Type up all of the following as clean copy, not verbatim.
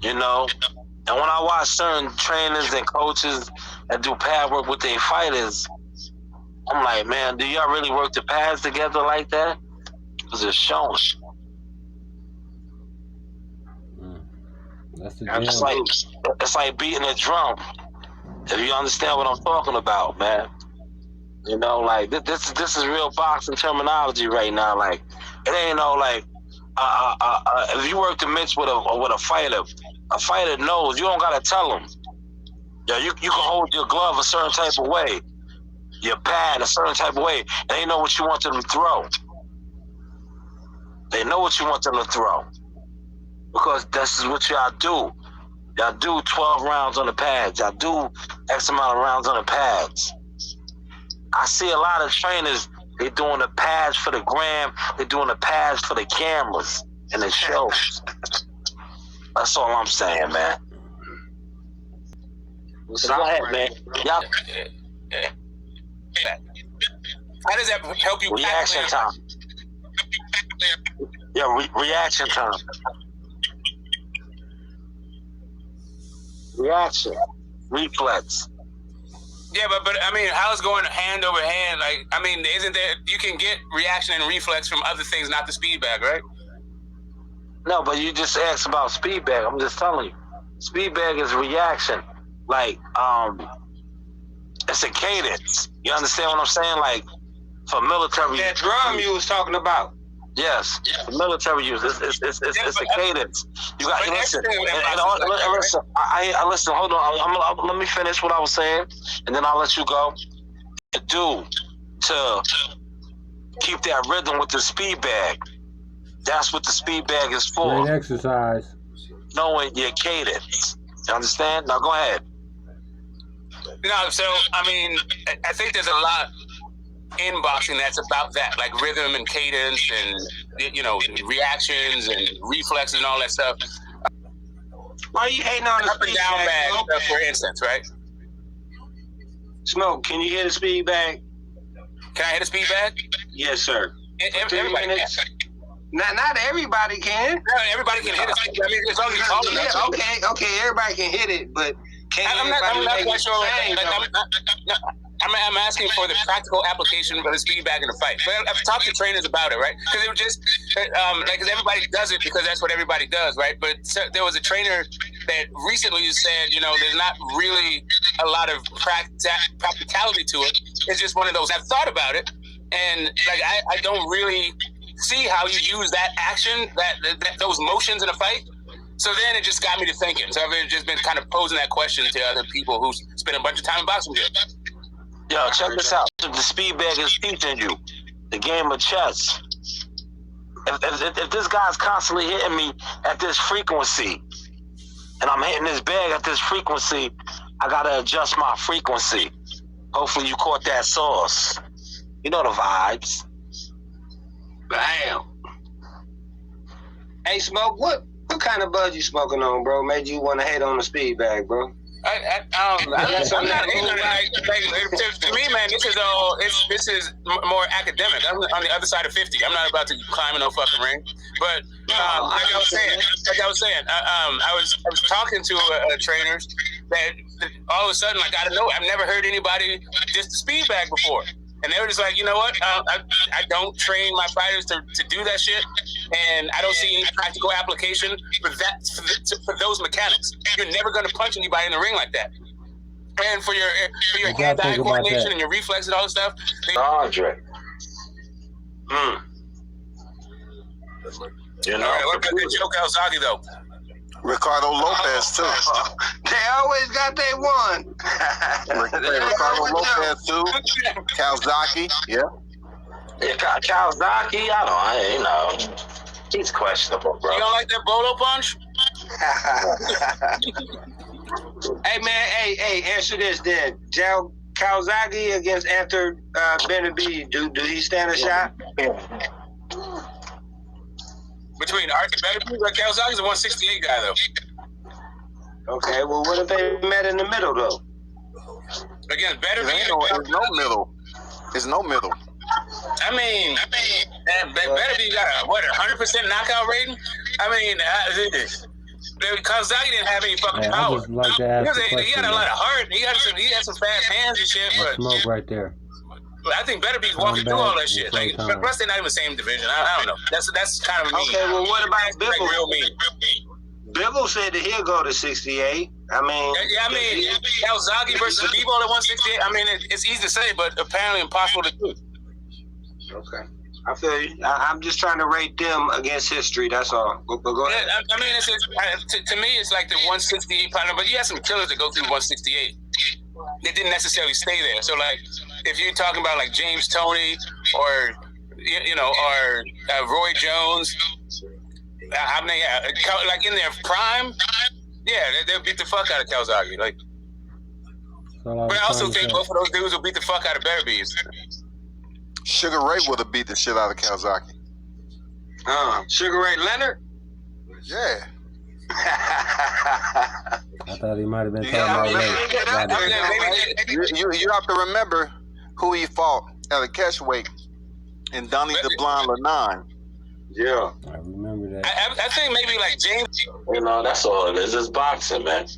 you know. And when I watch certain trainers and coaches that do pad work with their fighters, I'm like, man, do y'all really work the pads together like that? Because it's showing. That's the it's like beating a drum. If you understand what I'm talking about, man. You know, like this is real boxing terminology right now. Like, it ain't no like, if you work the mitts with a fighter knows. You don't gotta tell him. Yeah, you can hold your glove a certain type of way, your pad a certain type of way, and they know what you want them to throw. They know what you want them to throw, because this is what y'all do. Y'all do 12 rounds on the pads. Y'all do X amount of rounds on the pads. I see a lot of trainers, they doing the pads for the gram, they doing the pads for the cameras and the shows. That's all I'm saying, man. Go ahead, man. Y'all. How does that help you? Reaction time. Yeah, reaction time. Reaction. Reflex. Yeah, but I mean, how's going hand over hand? Like, I mean, isn't there, you can get reaction and reflex from other things, not the speed bag, right? No, but you just asked about speed bag. I'm just telling you. Speed bag is reaction. Like, it's a cadence. You understand what I'm saying? Like, for military. That drum you was talking about. Yes, for military use. It's a cadence. You got listen. Listen. Hold on. Let me finish what I was saying, and then I'll let you go. To keep that rhythm with the speed bag. That's what the speed bag is for. Great exercise. Knowing your cadence. You understand? Now go ahead. No, so I mean, I think there's a lot in boxing that's about that, like rhythm and cadence and, you know, reactions and reflexes and all that stuff. Why are you hating on the up and down bag, for instance, right? Smoke, can you hear the speed bag? Can I hit a speed bag? Yes, sir. Everybody can. Not everybody can. No, everybody can hit it. I mean, as long as you call it. Okay, everybody can hit it, but I'm not quite sure. I'm asking for the practical application of the speed bag in the fight. But I've talked to trainers about it, right? Because it was just like, cause everybody does it because that's what everybody does, right? But there was a trainer that recently said, you know, there's not really a lot of practicality to it. It's just one of those. I've thought about it, and like I don't really see how you use that action, those motions in a fight. So then it just got me to thinking. So I've just been kind of posing that question to other people who spend a bunch of time in boxing gyms. Yo, check this out. The speed bag is teaching you the game of chess. If this guy's constantly hitting me at this frequency, and I'm hitting this bag at this frequency, I gotta adjust my frequency. Hopefully you caught that sauce. You know the vibes. Bam. Hey, Smoke, what kind of bud you smoking on, bro? Made you want to hate on the speed bag, bro? I'm not ignorant. To me, man, this is more academic. I'm on the other side of 50. I'm not about to climb in no fucking ring. But like I was saying, I was talking to trainers that all of a sudden, like, out of nowhere, I've never heard anybody just the speed bag before. And they were just like, you know what? I don't train my fighters to do that shit, and I don't see any practical application for that for those mechanics. You're never going to punch anybody in the ring like that. And for your hand-eye coordination and your reflex and all this stuff. Andre. You know, all right, what about the Joe Calzaghe though? Ricardo Lopez too. They always got their one. Ricardo Lopez too. Calzaghe, yeah. Calzaghe, you know, he's questionable, bro. You don't like that Bolo punch? Hey man, hey, answer this then. Joe Calzaghe against Arthur Benavidez. Do he stand a shot? Between Arthur Benavidez and Calzaghe's a 168 guy though. Okay, well, what if they met in the middle though? Again, Benavidez. There's no middle. There's no middle. I mean, Benavidez got a 100% knockout rating. I mean, Kawasaki didn't have any fucking Hey, I power. just like to ask a He question. had a lot of heart. He had some fast hands and shit. That But smoke right there. I think Better Be's walking through all that shit. Like, Showtime. plus they're not even the same division. I don't know. That's kind of mean. Okay, well, what about Like Bibble? real mean. Bibble said that he'll go to 68. I mean, Yeah, I mean, Kawasaki versus Bebo at 168. I mean, it's easy to say, but apparently impossible to do. okay. I feel you. I'm just trying to rate them against history. That's all. But go ahead. Yeah, I mean, to me, it's like the 168 partner, but you have some killers that go through 168. They didn't necessarily stay there. So, like, if you're talking about like James Toney or or Roy Jones, I mean, yeah, like in their prime, yeah, they'll beat the fuck out of Kawasaki. Like, but I also think both of those dudes will beat the fuck out of Better Bees. Sugar Ray would have beat the shit out of Kawasaki. Sugar Ray Leonard? Yeah. I thought he might have been You talking gotta about Ray. You have to remember who he fought at a catchweight in Donnie the Blind Lanine. Yeah. I remember that. I think maybe like James. That's all it is. It's boxing, man.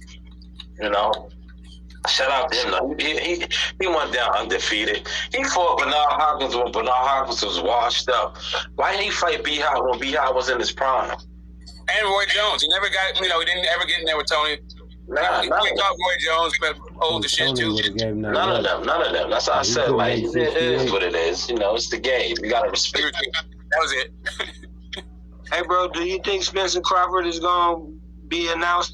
Shout out to him, though. He went down undefeated. He fought Bernard Hopkins when Bernard Hopkins was washed up. Why didn't he fight B-Hop when B-Hop was in his prime? And Roy Jones. He never got, he didn't ever get in there with Tony. Nah, he fought Roy Jones, but old as shit, too. None of them. That's how I said, like, it is what it is. It's the game. You got to respect it. That was it. Hey, bro, do you think Spence and Crawford is going to be announced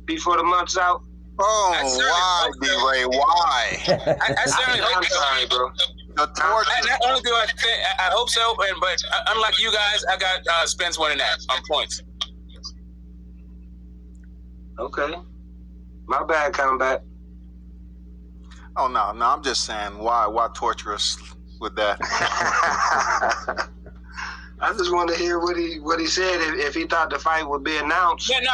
before the month's out? Oh, why, D-Ray? Why? I certainly hope so. Sorry, bro. The torture. Not only do I hope so, but unlike you guys, I got Spence winning that on points. Okay. My bad, Combat. Oh, no, I'm just saying, why torture us with that? I just want to hear what he said if he thought the fight would be announced. Yeah, no,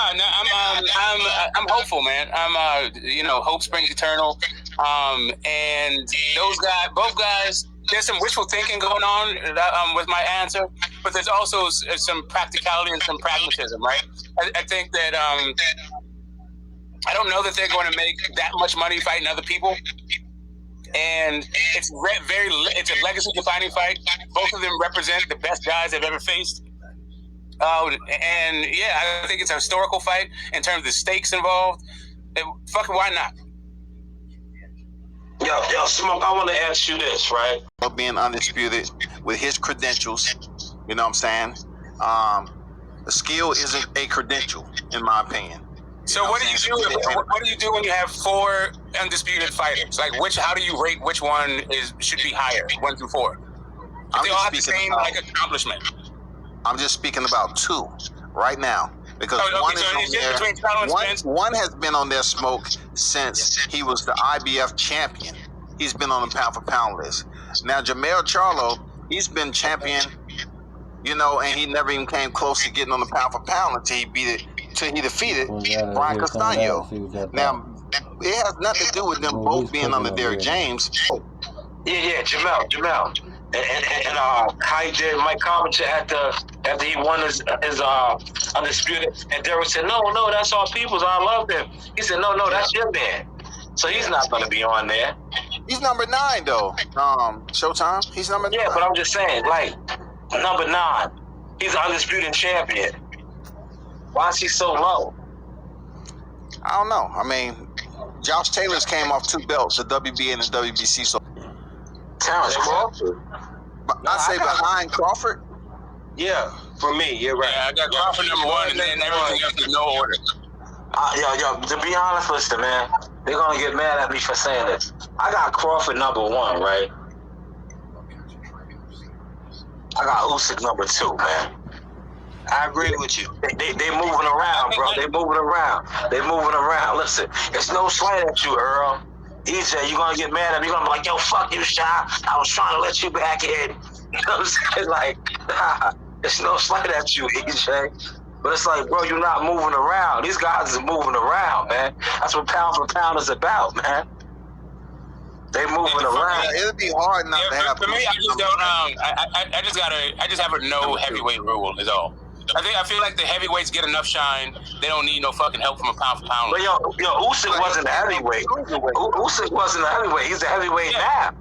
I'm hopeful, man. Hope springs eternal. And both guys, there's some wishful thinking going on with my answer, but there's also some practicality and some pragmatism, right? I think that I don't know that they're going to make that much money fighting other people. And it's it's a legacy-defining fight. Both of them represent the best guys they've ever faced. And yeah, I think it's a historical fight in terms of the stakes involved. Fucking why not? Yo, Smoke, I want to ask you this, right? Being undisputed with his credentials, you know what I'm saying? The skill isn't a credential, in my opinion. So what do you do? What do you do when you have 4 undisputed fighters? Like, how do you rate which one should be higher, 1 through 4? They all have the same accomplishment. I'm just speaking about 2 right now because one has been on their Smoke since he was the IBF champion. He's been on the pound for pound list. Now Jermell Charlo, he's been champion, and he never even came close to getting on the pound for pound until he defeated Brian Castano. Now, it has nothing to do with them both being under Derrick James. Yeah, Jamel. And how he did Mike Carpenter after he won his undisputed, and Derrick said, no, that's all people's. I love him. He said, no, that's your man. So he's not going to be on there. He's number 9 though. Showtime. He's number 9. Yeah, but I'm just saying, like, number 9, he's the undisputed champion. Why is he so low? I don't know. I mean, Josh Taylor's came off 2 belts, the WBA and the WBC. So Terrence Crawford. I say behind Crawford. Yeah, for me, you're right. Yeah, I got Crawford number 1, and then everything else in no order. Yo, to be honest, listen, man, they're gonna get mad at me for saying this. I got Crawford number 1, right? I got Usyk number 2, man. I agree with you. They moving around, bro. They moving around. Listen, it's no slight at you, Earl. EJ, you're gonna get mad at me. You're gonna be like, yo, fuck you, Shy. I was trying to let you back in. You know what I'm saying? Like, it's no slight at you, EJ. But it's like, bro, you're not moving around. These guys are moving around, man. That's what pound for pound is about, man. They moving around. It'll be hard not to have. For me, I just don't. I just have a no heavyweight rule is all. I feel like the heavyweights get enough shine. They don't need no fucking help from a pound for pound. But yo, Usyk wasn't a heavyweight. Usyk wasn't a heavyweight. He's a heavyweight now.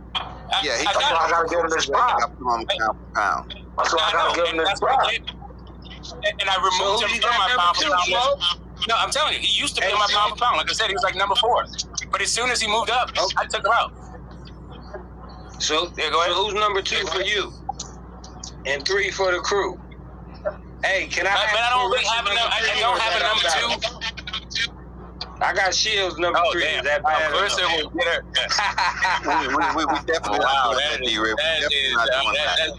Yeah, That's why I gotta give him this prop. got put on the pound for pound. That's why I gotta give him this prop. And I removed him from my pound for pound list. No, I'm telling you, he used to be my pound for pound. Like I said, he was like number 4. But as soon as he moved up, I took him out. So, Yeah, go ahead. so who's number 2 for you? And 3 for the crew. Hey, can I? I don't really have a number 2. I got Shields number 3. Damn. Is that bad? First it will get her. We definitely not doing that, D-Rip.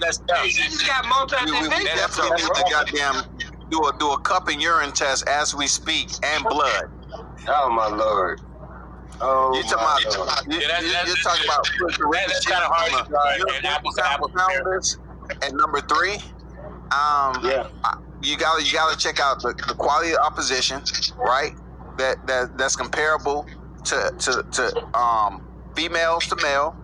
That's tough. You just got We multi-division. definitely need to goddamn do a cup and urine test as we speak, and blood. Oh my lord. Oh, You're talking about you're talking about That's kind of hard to draw an apples to apples comparison. at number 3. Yeah. You gotta check out the quality of opposition, right? That's comparable to females to male.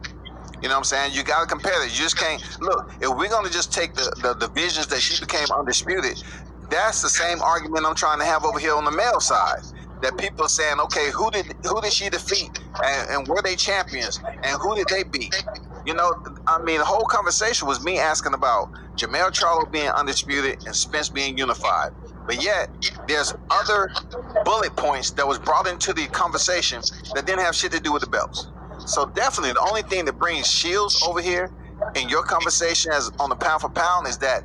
You know what I'm saying? You gotta compare that. You just can't look. If we're gonna just take the divisions that she became undisputed, that's the same argument I'm trying to have over here on the male side. That people are saying, okay, who did she defeat, and were they champions, and who did they beat? You know, I mean, the whole conversation was me asking about Jermell Charlo being undisputed and Spence being unified. But yet, there's other bullet points that was brought into the conversation that didn't have shit to do with the belts. So definitely, the only thing that brings Shields over here in your conversation as on the pound for pound is that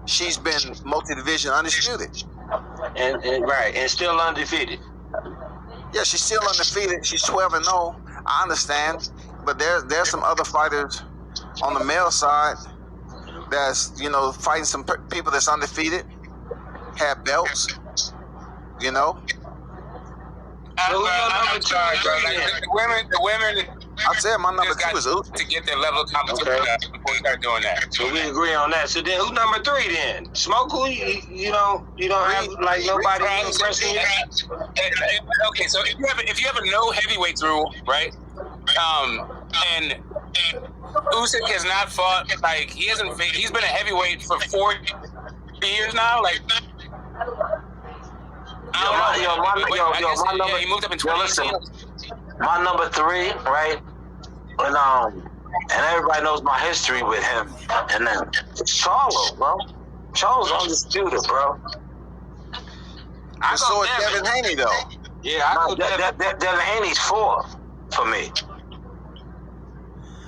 she's been multi-division undisputed. And still undefeated. Yeah, she's still undefeated. She's 12-0. I understand, but there's some other fighters on the male side that's fighting some people that's undefeated, have belts. I'm sorry, bro. Like, the women. I said my number 2 is Usyk. To get their level of competition up before we start doing that. So we agree on that. So then, who's number 3 then? Smoke? Who you don't have like nobody impressing you? Okay, so if you have a no heavyweights rule, right? And Usyk has not fought, like he's been a heavyweight for 4 years now, like. My number. He moved up in 2018. My number 3, right? And everybody knows my history with him. And then it's Charlo, bro. Charlo's undisputed, bro. So is Devin Haney, though. Yeah, I go Devin Haney's 4 for me.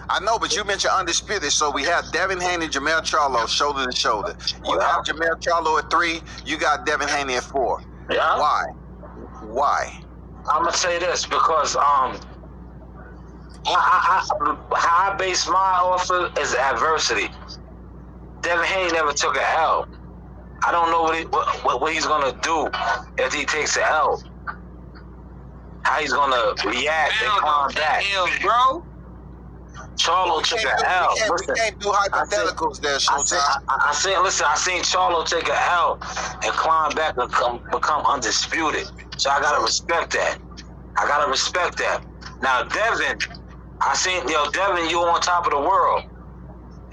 I know, but you mentioned undisputed, so we have Devin Haney, Jermell Charlo, shoulder to shoulder. You have Jermell Charlo at 3. You got Devin Haney at 4. Yeah. Why? I'm gonna say this because how I base my offer is adversity. Devin Haney never took an L. I don't know what he's gonna do if he takes an L. How he's gonna react and calm back, bro. Charlo took an L. We can't do hypotheticals there, Showtime. I seen Charlo take an L and climb back and become undisputed. So I gotta respect that. Now Devin, Devin, you on top of the world.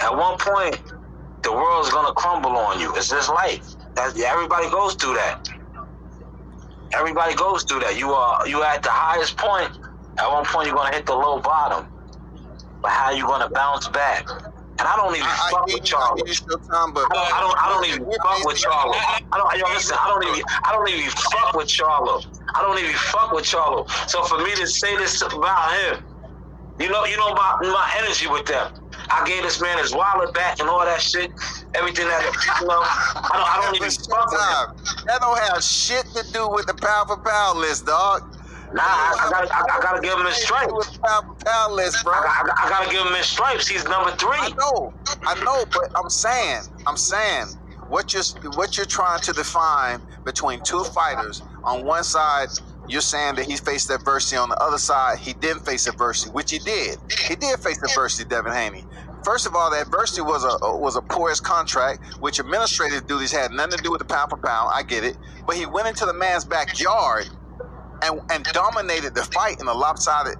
At one point, the world's gonna crumble on you. It's just life. Everybody goes through that. You at the highest point. At one point, you're gonna hit the low bottom. But how you gonna bounce back? And I don't even fuck with Charlo. I don't even fuck with Charlo. I don't even fuck with Charlo. So for me to say this about him, you know about my energy with them. I gave this man his wallet back and all that shit. Everything that I don't even fuck with him. That don't have shit to do with the pound for pound list, dog. Nah, I gotta give him his stripes. Pound for pound list, bro. I gotta give him his stripes. He's number 3. I know, but I'm saying, what you're trying to define between 2 fighters. On one side, you're saying that he faced adversity. On the other side, he didn't face adversity, which he did. He did face adversity, Devin Haney. First of all, the adversity was a porous contract, which administrative duties had nothing to do with the pound for pound. I get it, but he went into the man's backyard and dominated the fight in a lopsided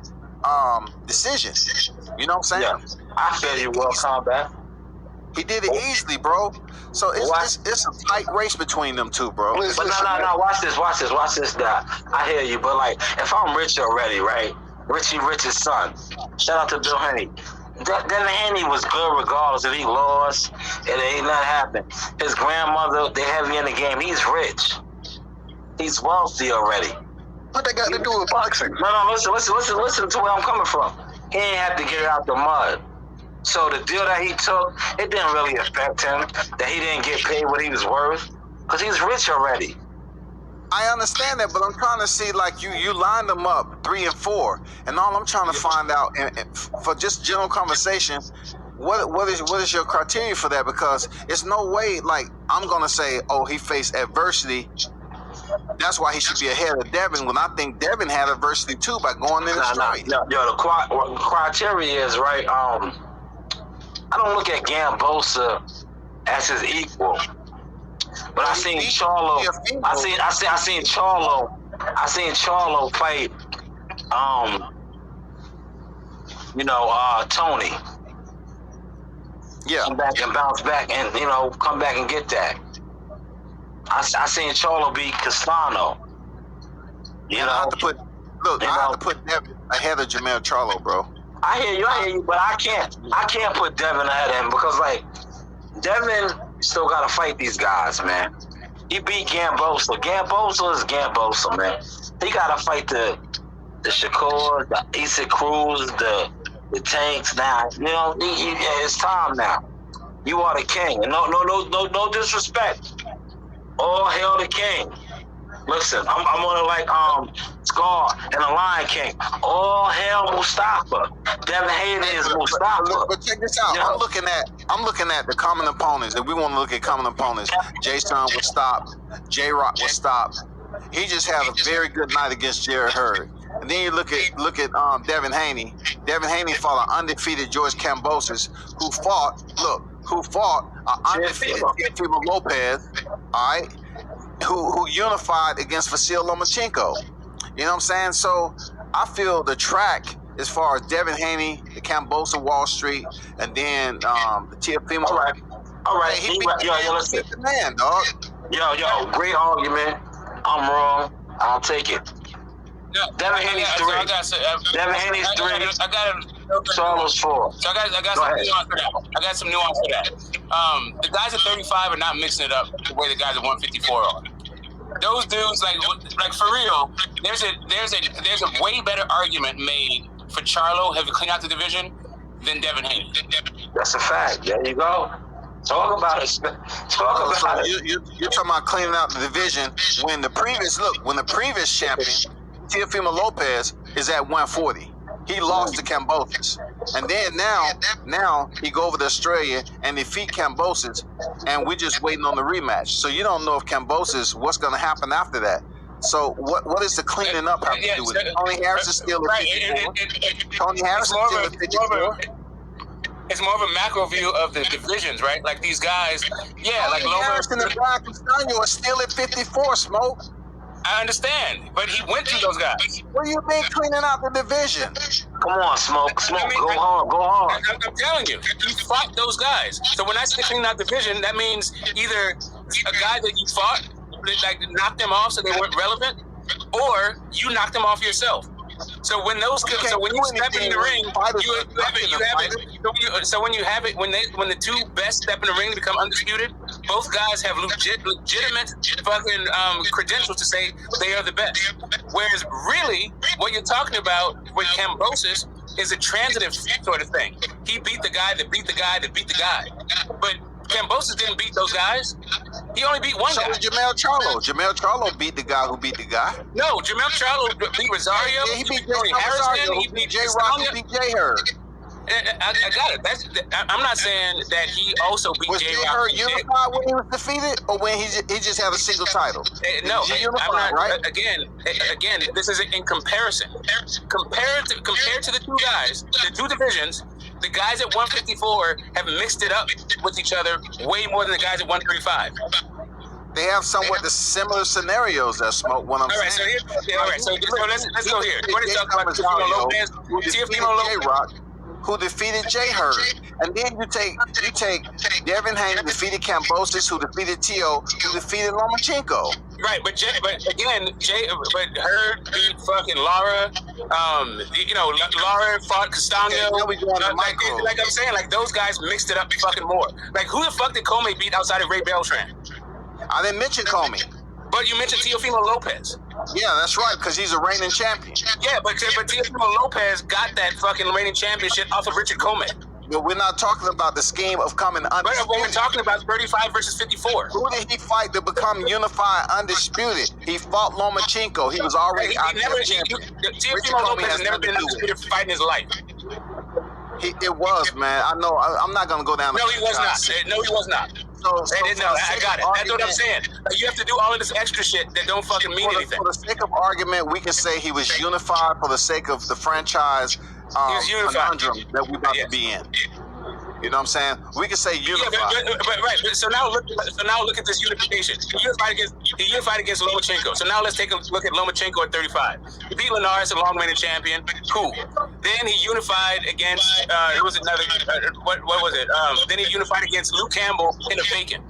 decision. You know what I'm saying? Yeah, I feel you well, combat. He did it easily, bro. So it's a tight race between them two, bro. But no. Watch this, Doc. I hear you, but like, if I'm rich already, right? Richie Rich's son. Shout out to Bill Haney. Devin Haney was good regardless if he lost. It ain't nothing happened. His grandmother, they heavy in the game. He's rich. He's wealthy already. What they got to do with boxing? No, listen to where I'm coming from. He ain't have to get it out the mud. So the deal that he took, it didn't really affect him. That he didn't get paid what he was worth, because he's rich already. I understand that, but I'm trying to see, like, you lined them up 3 and 4, and all I'm trying to find out, and for just general conversation, what is your criteria for that? Because it's no way, like, I'm gonna say, oh, he faced adversity, that's why he should be ahead of Devin, when I think Devin had adversity too by going in the straight. No, the criteria is right. I don't look at Gambosa as his equal. But I seen Charlo. I seen Charlo. I seen Charlo fight. Tony. Yeah. Come back and bounce back, and come back and get that. I seen Charlo beat Castano. I have to put Devin ahead of Jermell Charlo, bro. I hear you, but I can't put Devin ahead of him because, like, Devin still got to fight these guys, man. He beat Gambosa. Gambosa is Gambosa, man. He got to fight the Shakur, the Issa Cruz, the Tanks now. It's time now. You are the king. And no disrespect. All hail the king. Listen, I'm on it like Scar and the Lion King. All hail Mustafa. Devin Haney is Mustafa. But check this out. I'm looking at the common opponents. If we want to look at common opponents, Jason was stopped. J-Rock was stopped. He just had a very good night against Jared Hurd. And then you look at Devin Haney. Devin Haney fought an undefeated George Kambosos, who fought an undefeated Teofimo Lopez, all right, who unified against Vasil Lomachenko. You know what I'm saying? So I feel the track, as far as Devin Haney, the Kambosa Wall Street, and then the Teofimo. All right. He beat the man, dog. Yo, great argument. I'm wrong. I'll take it. Devin Haney's 3. Devin Haney's 3. I got Charlo's 4. So I got some nuance for that. I got some nuance for that. The guys at 35 are not mixing it up the way the guys at 154 are. Those dudes, like for real, there's a way better argument made for Charlo having cleaned out the division than Devin Haney. That's a fact. There you go. Talk about it. You're talking about cleaning out the division when the previous champion, Teofimo Lopez, is at 140. He lost to Kambosos. And then now he go over to Australia and defeat Kambosos, and we're just waiting on the rematch. So you don't know if Kambosos, what's going to happen after that. So what is the cleaning up have to do with it? Tony Harris is still a 54. Tony Harris is still a 54. It's more of a macro view of the divisions, right? Like these guys, like Tony Harris and the Brian Castano are still at 54, Smoke. I understand, but he went through those guys. What do you mean cleaning out the division? Come on, Smoke, go hard. I'm telling you, he fought those guys. So when I say cleaning out division, that means either a guy that you fought, like knocked them off so they weren't relevant, or you knocked them off yourself. So when those, so when you step in the ring, you have it. So when you have it, when the two best step in the ring to become undisputed, both guys have legitimate fucking credentials to say they are the best. Whereas really, what you're talking about with Kambosos is a transitive sort of thing. He beat the guy that beat the guy that beat the guy, but Kambosos didn't beat those guys. He only beat one guy. So did Jermell Charlo. Jermell Charlo beat the guy who beat the guy. No, Jermell Charlo beat Rosario. Yeah, he beat Tony Harrison. He beat J-Rock. He beat J-Hurd. I got it. I'm not saying that he also beat Was J-Rock. J-Hurd unified when he was defeated, or when he just had a single title? No, unified, I'm not. Right? Again, this is in comparison. Compared to the two guys, the two divisions, the guys at 154 have mixed it up with each other way more than the guys at 135. They have somewhat the similar scenarios that Smoke. What I'm saying. So let's go here. What is talking about Teofimo Lopez? J-Rock, who defeated Jay Hurd, and then you take Devin Haney, defeated Kambosos, who defeated Tio, who defeated Lomachenko. Right, but Hurd beat fucking Lara. Lara fought Castano. Okay, now we going to Michael. Like I'm saying, like those guys mixed it up fucking more. Like who the fuck did Comey beat outside of Ray Beltran? I didn't mention Comey. But you mentioned Teofimo Lopez. Yeah, that's right, because he's a reigning champion. Yeah, but Teofimo Lopez got that fucking reigning championship off of Richard Comey. But we're not talking about the scheme of coming undisputed. But we're talking about 35 versus 54. Who did he fight to become unified, undisputed? He fought Lomachenko. He was already Teofimo Lopez has never been an undisputed fight in his life. It was, man. I know. I'm not going to go down. No, he was not. No, he was not. No, I got it. That's what I'm saying. Like, you have to do all of this extra shit that don't fucking mean anything. For the sake of argument, we can say he was unified for the sake of the franchise conundrum that we're about to be in. You know what I'm saying? We can say unified. Yeah, but right. So now look at this unification. He unified against Lomachenko. So now let's take a look at Lomachenko at 35. He beat Linares, a long-reigning champion. Cool. Then he unified against it was another what was it? Then he unified against Luke Campbell in a vacant.